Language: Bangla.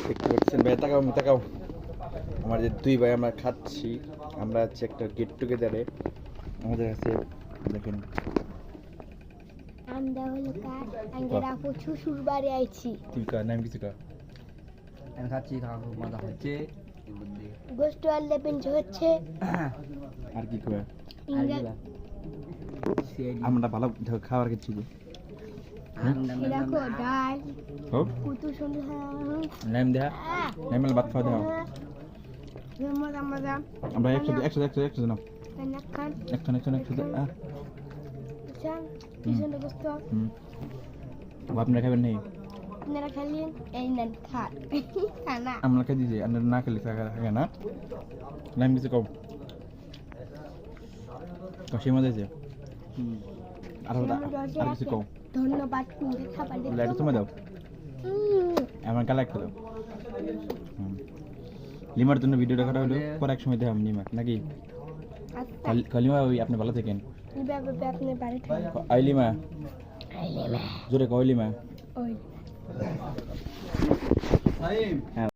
দেখতে পাচ্ছেন ভাই, তাকাও তাকাও, আমাদের দুই ভাই আমরা খাচ্ছি, আমরা আছি একটা গেট টুগেদারে। আমাদের কাছে দেখেন আমরা হলো কার আমরা আপু শ্বশুর বাড়ি আইছি। তুই কার নাম কিছু কা আমি খাচ্ছি, খাওয়া খুব মজা হচ্ছে। গোস্ত আর লেবেন হচ্ছে আর কি কয় ইংরেজি আমরা ভালো খাবার খেয়েছি যে দেখো ডাল হোক কত সুন্দর নাম দেখা নাম ভাত খাওয়া দাও। মজা মজা আমরা একসাথে নাও, খান একসাথে চান কি সুন্দর গোস্ত। আপনারা খাবেন নেই? আপনারা খাইলেন এই নেন খান খানা আমরা খাই দিয়েছি, আপনারা না খেলে থাকে না। নাম কিছু কম কষি মজা আছে। আর কিছু কম ধন্যবাদ তুমি খাবার লাইট সময় দাও, আমার গালা একটা দাও। লিমার জন্য ভিডিওটা করা হলো, পরে এক সময় দেখাম লিমা নাকি লিমা। ওই আপনি ভালো থাকেন। আপনি বাড়ি থাকেন। আই লিমা, জোরে কই লিমা। ওই হ্যাঁ।